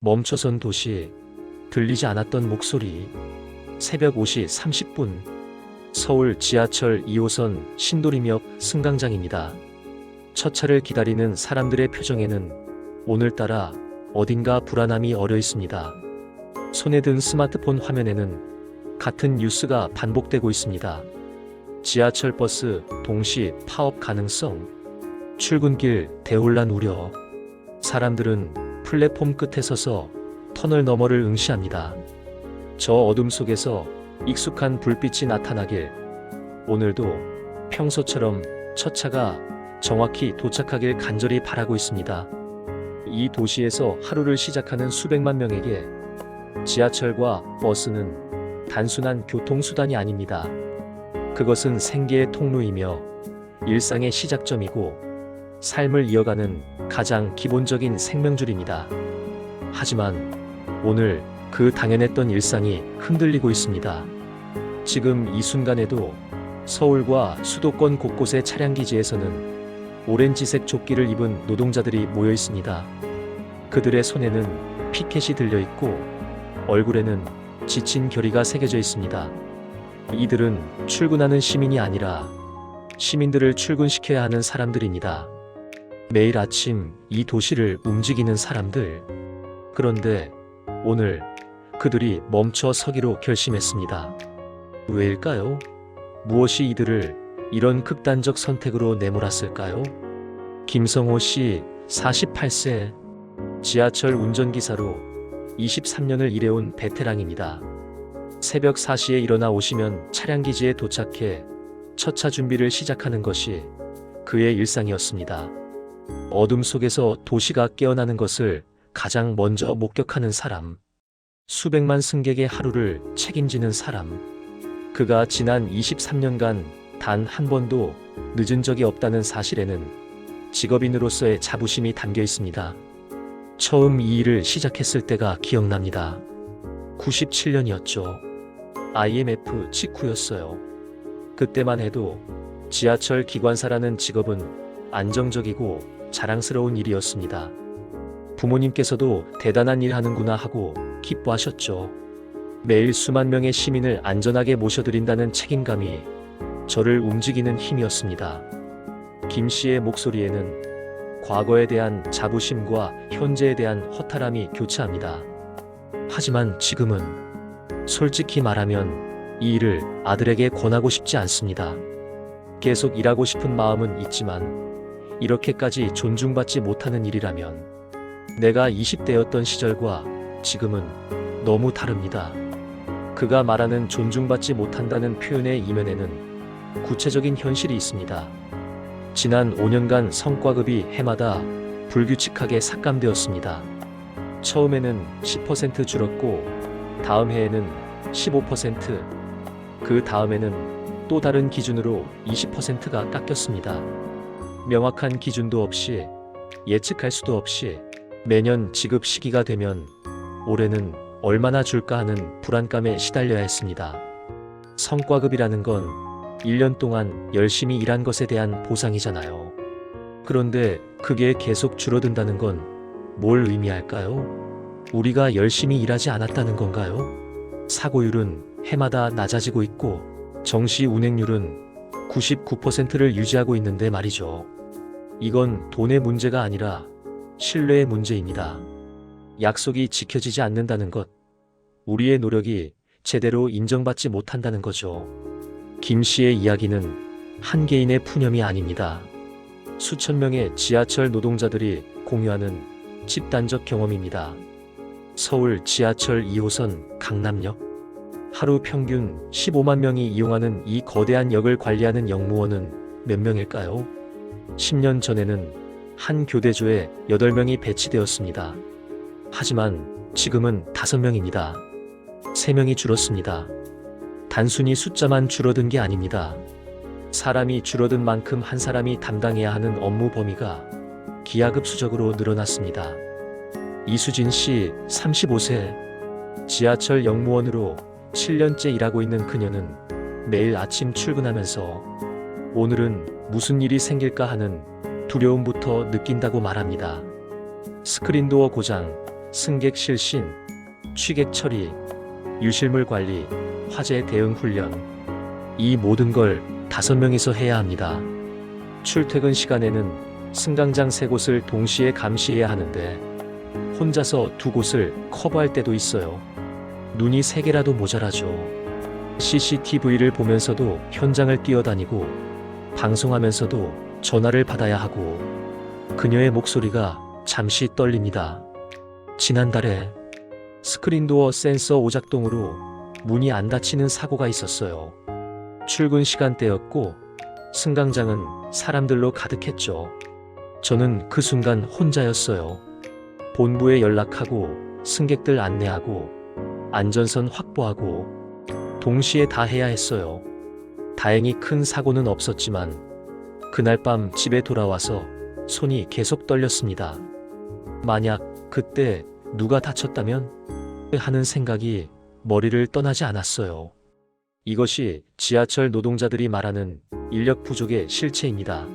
멈춰선 도시, 들리지 않았던 목소리. 새벽 5시 30분. 서울 지하철 2호선 신도림역 승강장입니다. 첫 차를 기다리는 사람들의 표정에는 오늘따라 어딘가 불안함이 어려 있습니다. 손에 든 스마트폰 화면에는 같은 뉴스가 반복되고 있습니다. 지하철 버스 동시 파업 가능성, 출근길 대혼란 우려. 사람들은 플랫폼 끝에 서서 터널 너머를 응시합니다. 저 어둠 속에서 익숙한 불빛이 나타나길, 오늘도 평소처럼 첫 차가 정확히 도착하길 간절히 바라고 있습니다. 이 도시에서 하루를 시작하는 수백만 명에게 지하철과 버스는 단순한 교통수단이 아닙니다. 그것은 생계의 통로이며 일상의 시작점이고 삶을 이어가는 가장 기본적인 생명줄입니다. 하지만 오늘 그 당연했던 일상이 흔들리고 있습니다. 지금 이 순간에도 서울과 수도권 곳곳의 차량기지에서는 오렌지색 조끼를 입은 노동자들이 모여 있습니다. 그들의 손에는 피켓이 들려 있고 얼굴에는 지친 결의가 새겨져 있습니다. 이들은 출근하는 시민이 아니라 시민들을 출근시켜야 하는 사람들입니다. 매일 아침 이 도시를 움직이는 사람들. 그런데 오늘 그들이 멈춰 서기로 결심했습니다. 왜일까요? 무엇이 이들을 이런 극단적 선택으로 내몰았을까요? 김성호 씨, 48세, 지하철 운전기사로 23년을 일해온 베테랑입니다. 새벽 4시에 일어나 오시면 차량기지에 도착해 첫 차 준비를 시작하는 것이 그의 일상이었습니다. 어둠 속에서 도시가 깨어나는 것을 가장 먼저 목격하는 사람, 수백만 승객의 하루를 책임지는 사람. 그가 지난 23년간 단 한 번도 늦은 적이 없다는 사실에는 직업인으로서의 자부심이 담겨 있습니다. 처음 이 일을 시작했을 때가 기억납니다. 97년이었죠. IMF 직후였어요. 그때만 해도 지하철 기관사라는 직업은 안정적이고 자랑스러운 일이었습니다. 부모님께서도 대단한 일 하는구나 하고 기뻐하셨죠. 매일 수만 명의 시민을 안전하게 모셔드린다는 책임감이 저를 움직이는 힘이었습니다. 김 씨의 목소리에는 과거에 대한 자부심과 현재에 대한 허탈함이 교차합니다. 하지만 지금은 솔직히 말하면 이 일을 아들에게 권하고 싶지 않습니다. 계속 일하고 싶은 마음은 있지만 이렇게까지 존중받지 못하는 일이라면 내가 20대였던 시절과 지금은 너무 다릅니다. 그가 말하는 존중받지 못한다는 표현의 이면에는 구체적인 현실이 있습니다. 지난 5년간 성과급이 해마다 불규칙하게 삭감되었습니다. 처음에는 10% 줄었고 다음 해에는 15%, 그 다음에는 또 다른 기준으로 20%가 깎였습니다. 명확한 기준도 없이, 예측할 수도 없이 매년 지급 시기가 되면 올해는 얼마나 줄까 하는 불안감에 시달려야 했습니다. 성과급이라는 건 1년 동안 열심히 일한 것에 대한 보상이잖아요. 그런데 그게 계속 줄어든다는 건 뭘 의미할까요? 우리가 열심히 일하지 않았다는 건가요? 사고율은 해마다 낮아지고 있고 정시 운행률은 99%를 유지하고 있는데 말이죠. 이건 돈의 문제가 아니라 신뢰의 문제입니다. 약속이 지켜지지 않는다는 것, 우리의 노력이 제대로 인정받지 못한다는 거죠. 김 씨의 이야기는 한 개인의 푸념이 아닙니다. 수천 명의 지하철 노동자들이 공유하는 집단적 경험입니다. 서울 지하철 2호선 강남역. 하루 평균 15만 명이 이용하는 이 거대한 역을 관리하는 역무원은 몇 명일까요? 10년 전에는 한 교대조에 8명이 배치되었습니다. 하지만 지금은 5명입니다. 3명이 줄었습니다. 단순히 숫자만 줄어든 게 아닙니다. 사람이 줄어든 만큼 한 사람이 담당해야 하는 업무 범위가 기하급수적으로 늘어났습니다. 이수진 씨, 35세, 지하철 역무원으로 7년째 일하고 있는 그녀는 매일 아침 출근하면서 오늘은 무슨 일이 생길까 하는 두려움부터 느낀다고 말합니다. 스크린도어 고장, 승객 실신, 취객 처리, 유실물 관리, 화재 대응 훈련. 이 모든 걸 5명이서 해야 합니다. 출퇴근 시간에는 승강장 3곳을 동시에 감시해야 하는데 혼자서 2곳을 커버할 때도 있어요. 눈이 3개라도 모자라죠. CCTV를 보면서도 현장을 뛰어다니고 방송하면서도 전화를 받아야 하고 그녀의 목소리가 잠시 떨립니다. 지난달에 스크린도어 센서 오작동으로 문이 안 닫히는 사고가 있었어요. 출근 시간대였고 승강장은 사람들로 가득했죠. 저는 그 순간 혼자였어요. 본부에 연락하고 승객들 안내하고 안전선 확보하고 동시에 다 해야 했어요. 다행히 큰 사고는 없었지만 그날 밤 집에 돌아와서 손이 계속 떨렸습니다. 만약 그때 누가 다쳤다면 하는 생각이 머리를 떠나지 않았어요. 이것이 지하철 노동자들이 말하는 인력 부족의 실체입니다.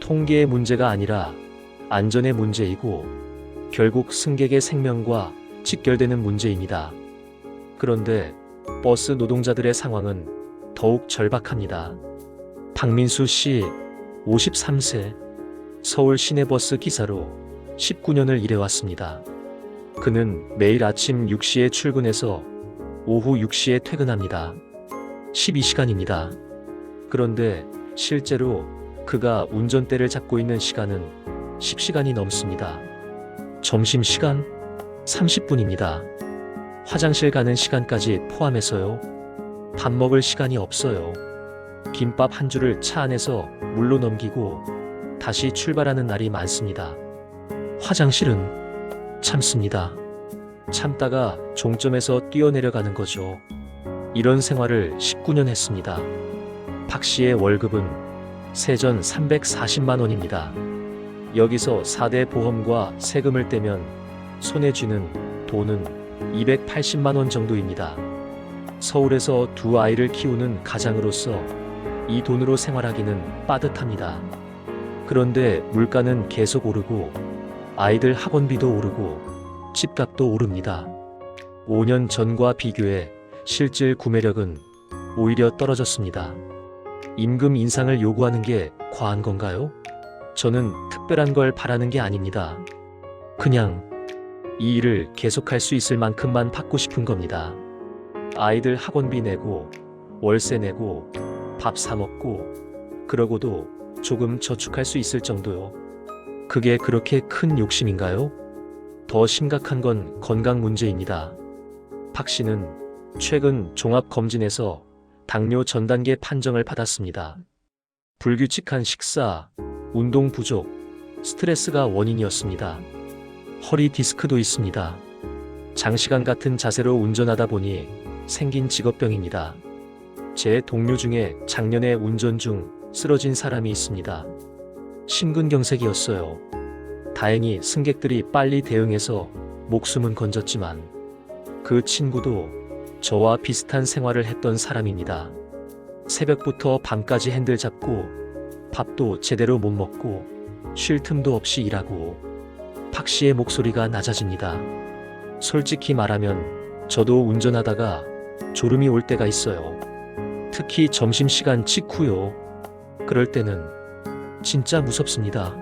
통계의 문제가 아니라 안전의 문제이고 결국 승객의 생명과 직결되는 문제입니다. 그런데 버스 노동자들의 상황은 더욱 절박합니다. 박민수 씨, 53세, 서울 시내버스 기사로 19년을 일해왔습니다. 그는 매일 아침 6시에 출근해서 오후 6시에 퇴근합니다. 12시간입니다. 그런데 실제로 그가 운전대를 잡고 있는 시간은 10시간이 넘습니다. 점심시간 30분입니다. 화장실 가는 시간까지 포함해서요. 밥 먹을 시간이 없어요. 김밥 한 줄을 차 안에서 물로 넘기고 다시 출발하는 날이 많습니다. 화장실은 참습니다. 참다가 종점에서 뛰어내려가는 거죠. 이런 생활을 19년 했습니다. 박 씨의 월급은 세전 340만 원입니다. 여기서 4대 보험과 세금을 떼면 손에 쥐는 돈은 280만 원 정도입니다. 서울에서 2아이를 키우는 가장으로서 이 돈으로 생활하기는 빠듯합니다. 그런데 물가는 계속 오르고 아이들 학원비도 오르고 집값도 오릅니다. 5년 전과 비교해 실질 구매력은 오히려 떨어졌습니다. 임금 인상을 요구하는 게 과한 건가요? 저는 특별한 걸 바라는 게 아닙니다. 그냥 이 일을 계속할 수 있을 만큼만 받고 싶은 겁니다. 아이들 학원비 내고 월세 내고 밥 사 먹고 그러고도 조금 저축할 수 있을 정도요. 그게 그렇게 큰 욕심인가요? 더 심각한 건 건강 문제입니다. 박 씨는 최근 종합검진에서 당뇨 전 단계 판정을 받았습니다. 불규칙한 식사, 운동 부족, 스트레스가 원인이었습니다. 허리 디스크도 있습니다. 장시간 같은 자세로 운전하다 보니 생긴 직업병입니다. 제 동료 중에 작년에 운전 중 쓰러진 사람이 있습니다. 심근경색이었어요. 다행히 승객들이 빨리 대응해서 목숨은 건졌지만 그 친구도 저와 비슷한 생활을 했던 사람입니다. 새벽부터 밤까지 핸들 잡고 밥도 제대로 못 먹고 쉴 틈도 없이 일하고 박 씨의 목소리가 낮아집니다. 솔직히 말하면 저도 운전하다가 졸음이 올 때가 있어요. 특히 점심시간 직후요. 그럴 때는 진짜 무섭습니다.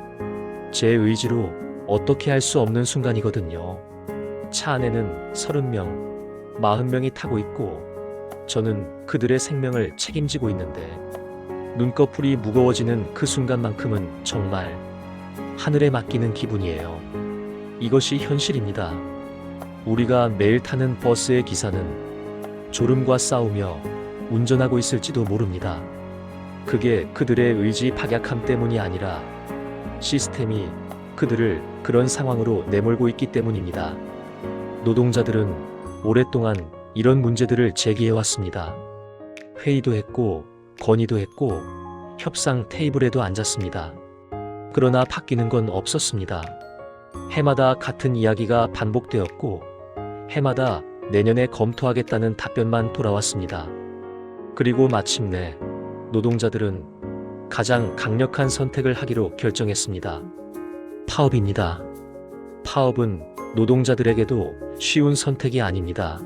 제 의지로 어떻게 할 수 없는 순간이거든요. 차 안에는 30명, 40명이 타고 있고 저는 그들의 생명을 책임지고 있는데 눈꺼풀이 무거워지는 그 순간만큼은 정말 하늘에 맡기는 기분이에요. 이것이 현실입니다. 우리가 매일 타는 버스의 기사는 졸음과 싸우며 운전하고 있을지도 모릅니다. 그게 그들의 의지 박약함 때문이 아니라 시스템이 그들을 그런 상황으로 내몰고 있기 때문입니다. 노동자들은 오랫동안 이런 문제들을 제기해왔습니다. 회의도 했고 건의도 했고 협상 테이블에도 앉았습니다. 그러나 바뀌는 건 없었습니다. 해마다 같은 이야기가 반복되었고 해마다 내년에 검토하겠다는 답변만 돌아왔습니다. 그리고 마침내 노동자들은 가장 강력한 선택을 하기로 결정했습니다. 파업입니다. 파업은 노동자들에게도 쉬운 선택이 아닙니다.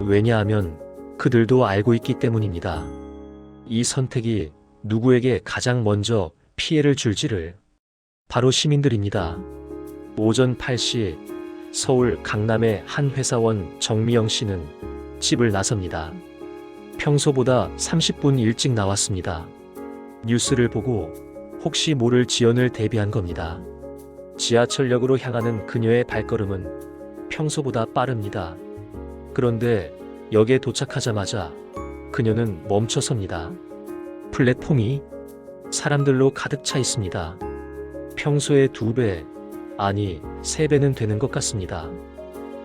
왜냐하면 그들도 알고 있기 때문입니다. 이 선택이 누구에게 가장 먼저 피해를 줄지를. 바로 시민들입니다. 오전 8시 서울 강남의 한 회사원 정미영 씨는 집을 나섭니다. 평소보다 30분 일찍 나왔습니다. 뉴스를 보고 혹시 모를 지연을 대비한 겁니다. 지하철역으로 향하는 그녀의 발걸음은 평소보다 빠릅니다. 그런데 역에 도착하자마자 그녀는 멈춰섭니다. 플랫폼이 사람들로 가득 차 있습니다. 평소의 2배, 아니 3배는 되는 것 같습니다.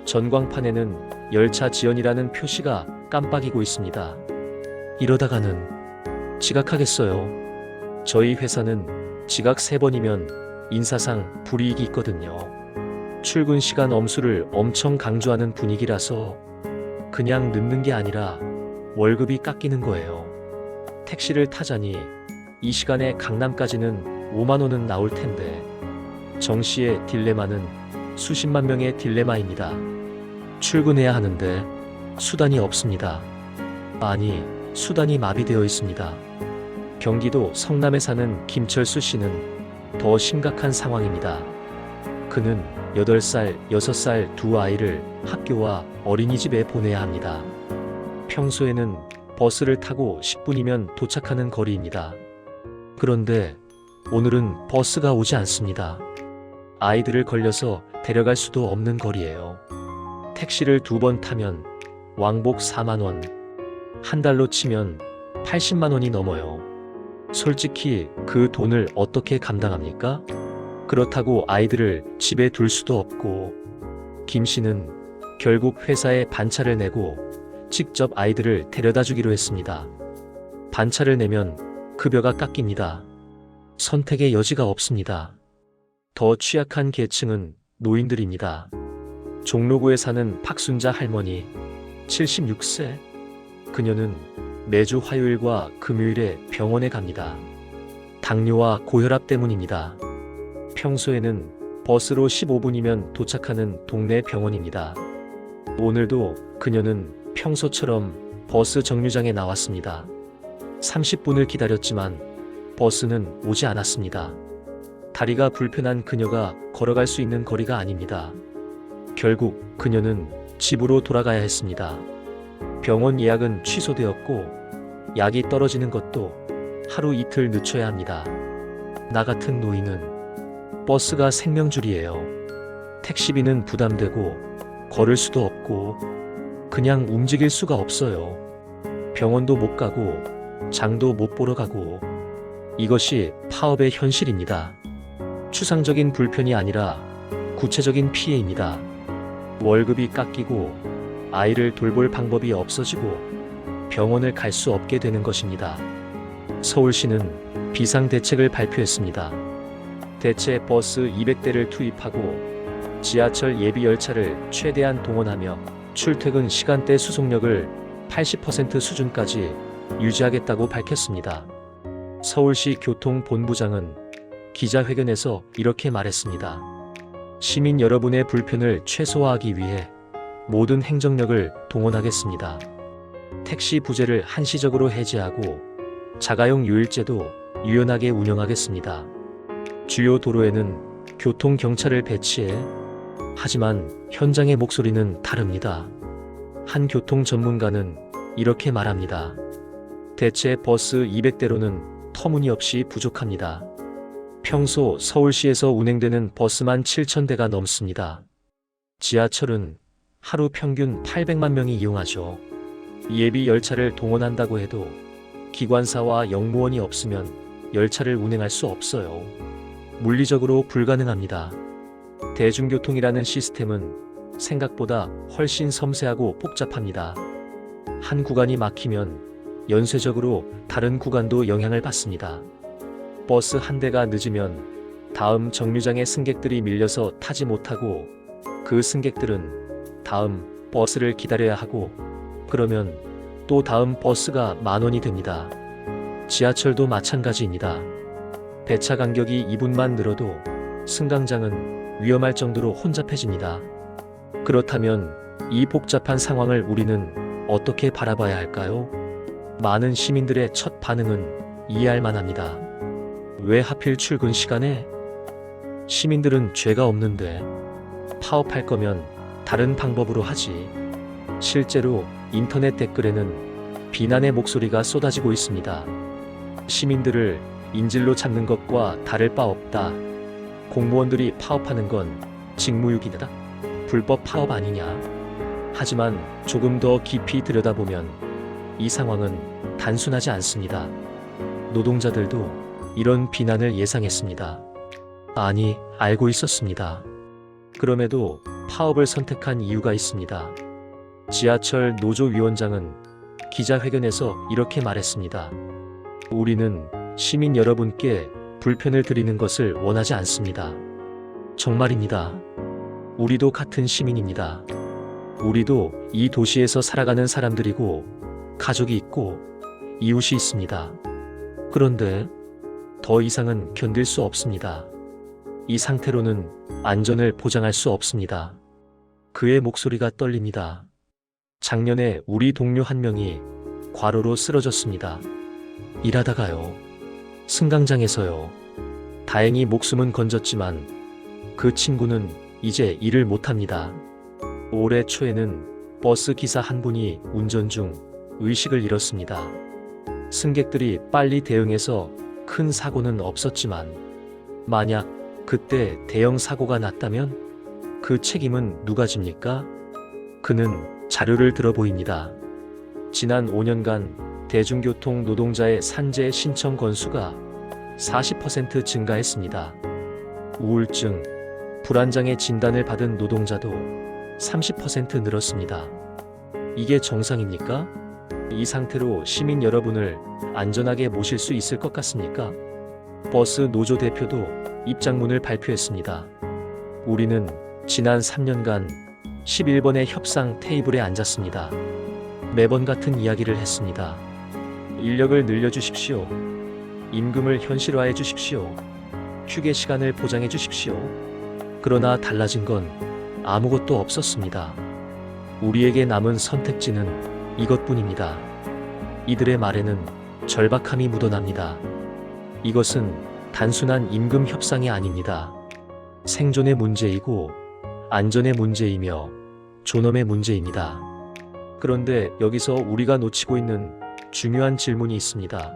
전광판에는 열차 지연이라는 표시가 깜빡이고 있습니다. 이러다가는 지각하겠어요. 저희 회사는 지각 3번이면 인사상 불이익이 있거든요. 출근 시간 엄수를 엄청 강조하는 분위기라서 그냥 늦는 게 아니라 월급이 깎이는 거예요. 택시를 타자니 이 시간에 강남까지는 5만 원은 나올 텐데 정 씨의 딜레마는 수십만 명의 딜레마입니다. 출근해야 하는데 수단이 없습니다. 아니, 수단이 마비되어 있습니다. 경기도 성남에 사는 김철수 씨는 더 심각한 상황입니다. 그는 8살, 6살 두 아이를 학교와 어린이집에 보내야 합니다. 평소에는 버스를 타고 10분이면 도착하는 거리입니다. 그런데 오늘은 버스가 오지 않습니다. 아이들을 걸려서 데려갈 수도 없는 거리예요. 택시를 2번 타면 왕복 4만 원, 한 달로 치면 80만 원이 넘어요. 솔직히 그 돈을 어떻게 감당합니까? 그렇다고 아이들을 집에 둘 수도 없고 김 씨는 결국 회사에 반차를 내고 직접 아이들을 데려다 주기로 했습니다. 반차를 내면 급여가 깎입니다. 선택의 여지가 없습니다. 더 취약한 계층은 노인들입니다. 종로구에 사는 박순자 할머니, 76세. 그녀는 매주 화요일과 금요일에 병원에 갑니다. 당뇨와 고혈압 때문입니다. 평소에는 버스로 15분이면 도착하는 동네 병원입니다. 오늘도 그녀는 평소처럼 버스 정류장에 나왔습니다. 30분을 기다렸지만 버스는 오지 않았습니다. 다리가 불편한 그녀가 걸어갈 수 있는 거리가 아닙니다. 결국 그녀는 집으로 돌아가야 했습니다. 병원 예약은 취소되었고 약이 떨어지는 것도 하루 이틀 늦춰야 합니다. 나 같은 노인은 버스가 생명줄이에요. 택시비는 부담되고 걸을 수도 없고 그냥 움직일 수가 없어요. 병원도 못 가고 장도 못 보러 가고 이것이 파업의 현실입니다. 추상적인 불편이 아니라 구체적인 피해입니다. 월급이 깎이고 아이를 돌볼 방법이 없어지고 병원을 갈 수 없게 되는 것입니다. 서울시는 비상대책을 발표했습니다. 대체 버스 200대를 투입하고 지하철 예비 열차를 최대한 동원하며 출퇴근 시간대 수속력을 80% 수준까지 유지하겠다고 밝혔습니다. 서울시 교통본부장은 기자회견에서 이렇게 말했습니다. 시민 여러분의 불편을 최소화하기 위해 모든 행정력을 동원하겠습니다. 택시 부재를 한시적으로 해제하고 자가용 유일제도 유연하게 운영하겠습니다. 주요 도로에는 교통경찰을 배치해 하지만 현장의 목소리는 다릅니다. 한 교통 전문가는 이렇게 말합니다. 대체 버스 200대로는 터무니없이 부족합니다. 평소 서울시에서 운행되는 버스만 7,000대가 넘습니다. 지하철은 하루 평균 800만 명이 이용하죠. 예비 열차를 동원한다고 해도 기관사와 영무원이 없으면 열차를 운행할 수 없어요. 물리적으로 불가능합니다. 대중교통이라는 시스템은 생각보다 훨씬 섬세하고 복잡합니다. 한 구간이 막히면 연쇄적으로 다른 구간도 영향을 받습니다. 버스 한 대가 늦으면 다음 정류장에 승객들이 밀려서 타지 못하고 그 승객들은 다음 버스를 기다려야 하고 그러면 또 다음 버스가 10,000원이 됩니다. 지하철도 마찬가지입니다. 배차 간격이 2분만 늘어도 승강장은 위험할 정도로 혼잡해집니다. 그렇다면 이 복잡한 상황을 우리는 어떻게 바라봐야 할까요? 많은 시민들의 첫 반응은 이해할 만합니다. 왜 하필 출근 시간에? 시민들은 죄가 없는데 파업할 거면 다른 방법으로 하지. 실제로 인터넷 댓글에는 비난의 목소리가 쏟아지고 있습니다. 시민들을 인질로 잡는 것과 다를 바 없다. 공무원들이 파업하는 건 직무유기다. 불법 파업 아니냐. 하지만 조금 더 깊이 들여다보면 이 상황은 단순하지 않습니다. 노동자들도 이런 비난을 예상했습니다. 아니, 알고 있었습니다. 그럼에도 파업을 선택한 이유가 있습니다. 지하철 노조위원장은 기자회견에서 이렇게 말했습니다. 우리는 시민 여러분께 불편을 드리는 것을 원하지 않습니다. 정말입니다. 우리도 같은 시민입니다. 우리도 이 도시에서 살아가는 사람들이고 가족이 있고 이웃이 있습니다. 그런데 더 이상은 견딜 수 없습니다. 이 상태로는 안전을 보장할 수 없습니다. 그의 목소리가 떨립니다. 작년에 우리 동료 한 명이 과로로 쓰러졌습니다. 일하다가요. 승강장에서요. 다행히 목숨은 건졌지만 그 친구는 이제 일을 못합니다. 올해 초에는 버스 기사 한 분이 운전 중 의식을 잃었습니다. 승객들이 빨리 대응해서 큰 사고는 없었지만 만약 그때 대형 사고가 났다면 그 책임은 누가 집니까? 그는 자료를 들어 보입니다. 지난 5년간 대중교통 노동자의 산재 신청 건수가 40% 증가했습니다. 우울증, 불안장애 진단을 받은 노동자도 30% 늘었습니다. 이게 정상입니까? 이 상태로 시민 여러분을 안전하게 모실 수 있을 것 같습니까? 버스 노조 대표도 입장문을 발표했습니다. 우리는 지난 3년간 11번의 협상 테이블에 앉았습니다. 매번 같은 이야기를 했습니다. 인력을 늘려주십시오. 임금을 현실화해 주십시오. 휴게 시간을 보장해 주십시오. 그러나 달라진 건 아무것도 없었습니다. 우리에게 남은 선택지는 이것뿐입니다. 이들의 말에는 절박함이 묻어납니다. 이것은 단순한 임금 협상이 아닙니다. 생존의 문제이고 안전의 문제이며 존엄의 문제입니다. 그런데 여기서 우리가 놓치고 있는 중요한 질문이 있습니다.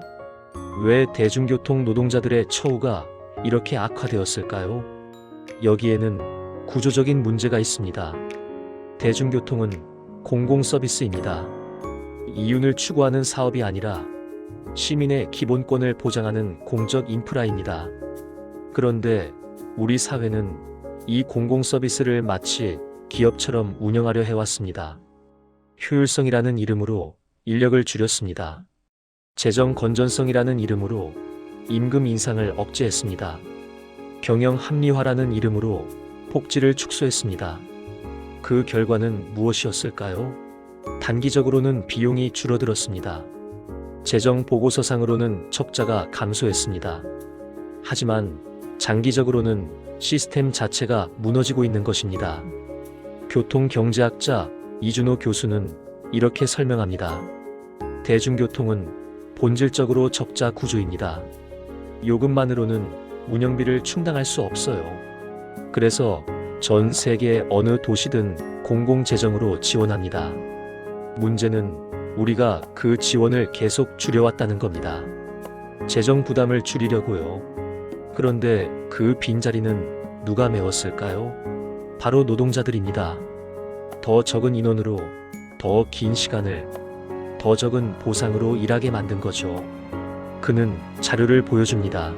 왜 대중교통 노동자들의 처우가 이렇게 악화되었을까요? 여기에는 구조적인 문제가 있습니다. 대중교통은 공공서비스입니다. 이윤을 추구하는 사업이 아니라 시민의 기본권을 보장하는 공적 인프라입니다. 그런데 우리 사회는 이 공공서비스를 마치 기업처럼 운영하려 해왔습니다. 효율성이라는 이름으로 인력을 줄였습니다. 재정 건전성이라는 이름으로 임금 인상을 억제했습니다. 경영 합리화라는 이름으로 복지를 축소했습니다. 그 결과는 무엇이었을까요? 단기적으로는 비용이 줄어들었습니다. 재정 보고서상으로는 적자가 감소했습니다. 하지만 장기적으로는 시스템 자체가 무너지고 있는 것입니다. 교통경제학자 이준호 교수는 이렇게 설명합니다. 대중교통은 본질적으로 적자 구조입니다. 요금만으로는 운영비를 충당할 수 없어요. 그래서 전 세계 어느 도시든 공공재정으로 지원합니다. 문제는 우리가 그 지원을 계속 줄여왔다는 겁니다. 재정 부담을 줄이려고요. 그런데 그 빈자리는 누가 메웠을까요? 바로 노동자들입니다. 더 적은 인원으로 더 긴 시간을 더 적은 보상으로 일하게 만든 거죠. 그는 자료를 보여줍니다.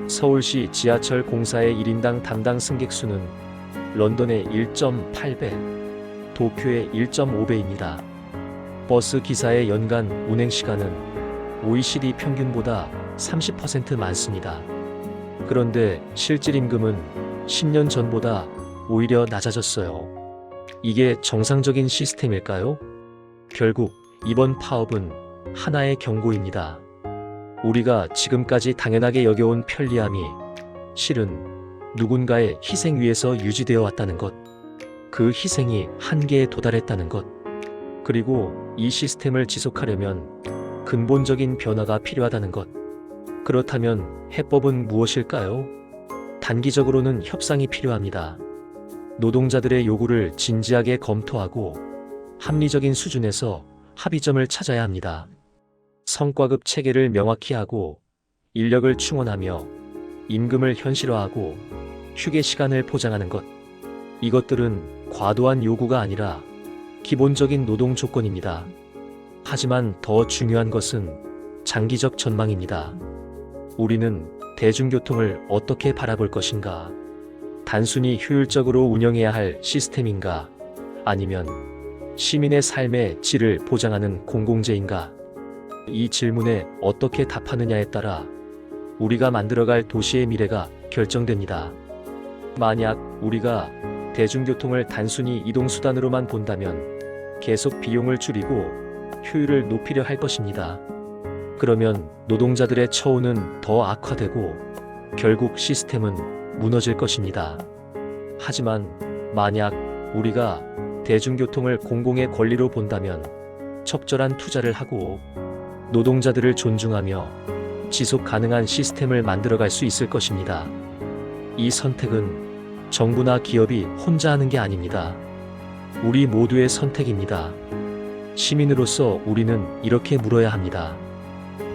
서울시 지하철 공사의 1인당 담당 승객 수는 런던의 1.8배, 도쿄의 1.5배입니다. 버스 기사의 연간 운행 시간은 OECD 평균보다 30% 많습니다. 그런데 실질 임금은 10년 전보다 오히려 낮아졌어요. 이게 정상적인 시스템일까요? 결국 이번 파업은 하나의 경고입니다. 우리가 지금까지 당연하게 여겨온 편리함이 실은 누군가의 희생 위에서 유지되어 왔다는 것. 그 희생이 한계에 도달했다는 것. 그리고 이 시스템을 지속하려면 근본적인 변화가 필요하다는 것. 그렇다면 해법은 무엇일까요? 단기적으로는 협상이 필요합니다. 노동자들의 요구를 진지하게 검토하고 합리적인 수준에서 합의점을 찾아야 합니다. 성과급 체계를 명확히 하고 인력을 충원하며 임금을 현실화하고 휴게 시간을 보장하는 것. 이것들은 과도한 요구가 아니라 기본적인 노동 조건입니다. 하지만 더 중요한 것은 장기적 전망입니다. 우리는 대중교통을 어떻게 바라볼 것인가? 단순히 효율적으로 운영해야 할 시스템인가? 아니면 시민의 삶의 질을 보장하는 공공재인가? 이 질문에 어떻게 답하느냐에 따라 우리가 만들어갈 도시의 미래가 결정됩니다. 만약 우리가 대중교통을 단순히 이동수단으로만 본다면 계속 비용을 줄이고 효율을 높이려 할 것입니다. 그러면 노동자들의 처우는 더 악화되고 결국 시스템은 무너질 것입니다. 하지만 만약 우리가 대중교통을 공공의 권리로 본다면 적절한 투자를 하고 노동자들을 존중하며 지속 가능한 시스템을 만들어갈 수 있을 것입니다. 이 선택은 정부나 기업이 혼자 하는 게 아닙니다. 우리 모두의 선택입니다. 시민으로서 우리는 이렇게 물어야 합니다.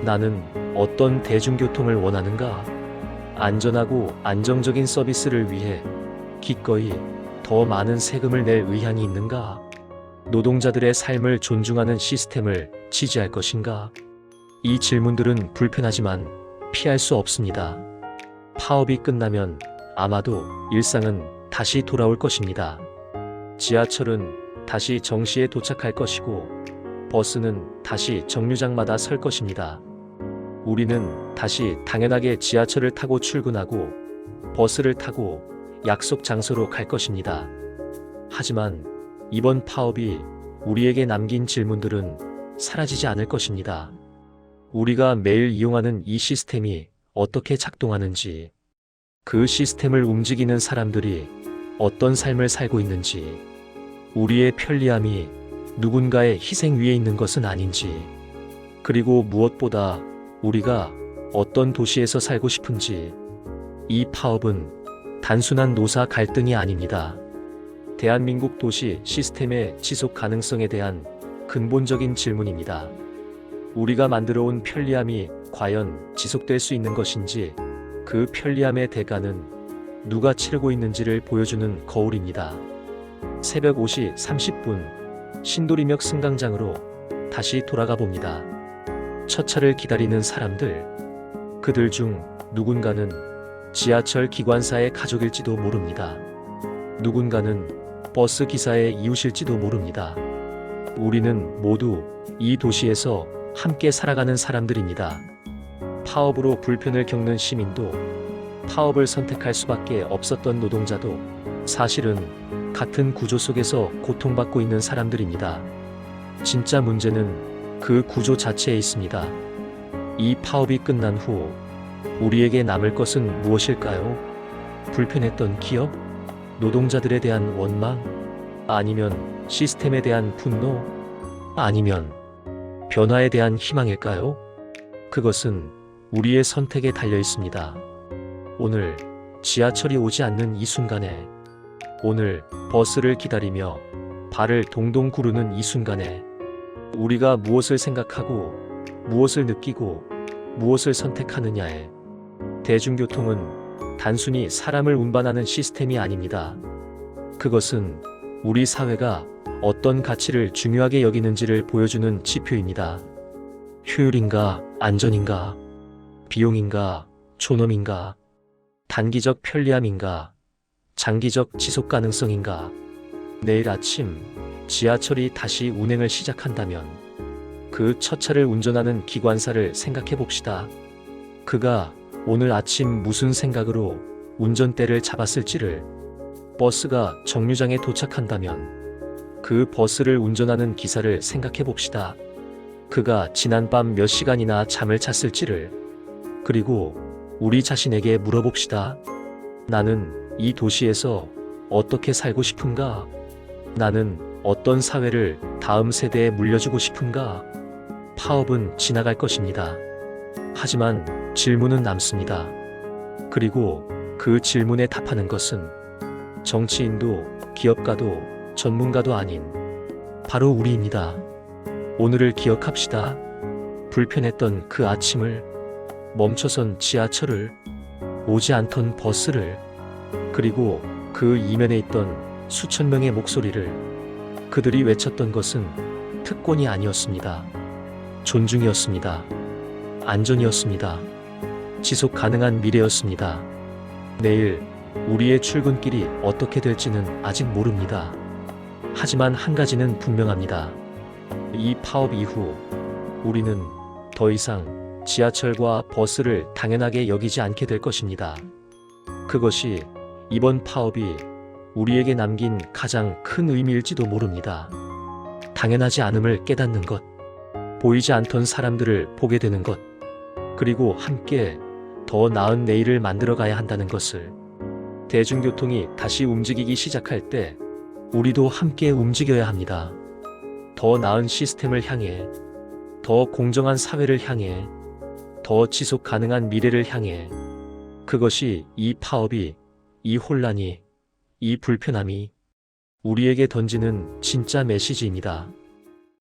나는 어떤 대중교통을 원하는가? 안전하고 안정적인 서비스를 위해 기꺼이 더 많은 세금을 낼 의향이 있는가? 노동자들의 삶을 존중하는 시스템을 지지할 것인가? 이 질문들은 불편하지만 피할 수 없습니다. 파업이 끝나면 아마도 일상은 다시 돌아올 것입니다. 지하철은 다시 정시에 도착할 것이고 버스는 다시 정류장마다 설 것입니다. 우리는 다시 당연하게 지하철을 타고 출근하고 버스를 타고 약속 장소로 갈 것입니다. 하지만 이번 파업이 우리에게 남긴 질문들은 사라지지 않을 것입니다. 우리가 매일 이용하는 이 시스템이 어떻게 작동하는지, 그 시스템을 움직이는 사람들이 어떤 삶을 살고 있는지, 우리의 편리함이 누군가의 희생 위에 있는 것은 아닌지, 그리고 무엇보다 우리가 어떤 도시에서 살고 싶은지. 이 파업은 단순한 노사 갈등이 아닙니다. 대한민국 도시 시스템의 지속 가능성에 대한 근본적인 질문입니다. 우리가 만들어온 편리함이 과연 지속될 수 있는 것인지, 그 편리함의 대가는 누가 치르고 있는지를 보여주는 거울입니다. 새벽 5시 30분 신도림역 승강장으로 다시 돌아가 봅니다. 첫 차를 기다리는 사람들, 그들 중 누군가는 지하철 기관사의 가족일지도 모릅니다. 누군가는 버스 기사의 이웃일지도 모릅니다. 우리는 모두 이 도시에서 함께 살아가는 사람들입니다. 파업으로 불편을 겪는 시민도, 파업을 선택할 수밖에 없었던 노동자도 사실은 같은 구조 속에서 고통받고 있는 사람들입니다. 진짜 문제는 그 구조 자체에 있습니다. 이 파업이 끝난 후 우리에게 남을 것은 무엇일까요? 불편했던 기업? 노동자들에 대한 원망? 아니면 시스템에 대한 분노? 아니면 변화에 대한 희망일까요? 그것은 우리의 선택에 달려 있습니다. 오늘 지하철이 오지 않는 이 순간에, 오늘 버스를 기다리며 발을 동동 구르는 이 순간에 우리가 무엇을 생각하고 무엇을 느끼고 무엇을 선택하느냐에. 대중교통은 단순히 사람을 운반하는 시스템이 아닙니다. 그것은 우리 사회가 어떤 가치를 중요하게 여기는지를 보여주는 지표입니다. 효율인가, 안전인가, 비용인가, 존엄인가, 단기적 편리함인가, 장기적 지속 가능성인가. 내일 아침 지하철이 다시 운행을 시작한다면 그 첫 차를 운전하는 기관사를 생각해 봅시다. 그가 오늘 아침 무슨 생각으로 운전대를 잡았을지를. 버스가 정류장에 도착한다면 그 버스를 운전하는 기사를 생각해 봅시다. 그가 지난밤 몇 시간이나 잠을 잤을지를. 그리고 우리 자신에게 물어봅시다. 나는 이 도시에서 어떻게 살고 싶은가? 나는 어떤 사회를 다음 세대에 물려주고 싶은가? 파업은 지나갈 것입니다. 하지만 질문은 남습니다. 그리고 그 질문에 답하는 것은 정치인도 기업가도 전문가도 아닌 바로 우리입니다. 오늘을 기억합시다. 불편했던 그 아침을, 멈춰선 지하철을, 오지 않던 버스를, 그리고 그 이면에 있던 수천 명의 목소리를. 그들이 외쳤던 것은 특권이 아니었습니다. 존중이었습니다. 안전이었습니다. 지속 가능한 미래였습니다. 내일 우리의 출근길이 어떻게 될지는 아직 모릅니다. 하지만 한 가지는 분명합니다. 이 파업 이후 우리는 더 이상 지하철과 버스를 당연하게 여기지 않게 될 것입니다. 그것이 이번 파업이 우리에게 남긴 가장 큰 의미일지도 모릅니다. 당연하지 않음을 깨닫는 것, 보이지 않던 사람들을 보게 되는 것, 그리고 함께 더 나은 내일을 만들어 가야 한다는 것을. 대중교통이 다시 움직이기 시작할 때 우리도 함께 움직여야 합니다. 더 나은 시스템을 향해, 더 공정한 사회를 향해, 더 지속 가능한 미래를 향해. 그것이 이 파업이, 이 혼란이, 이 불편함이 우리에게 던지는 진짜 메시지입니다.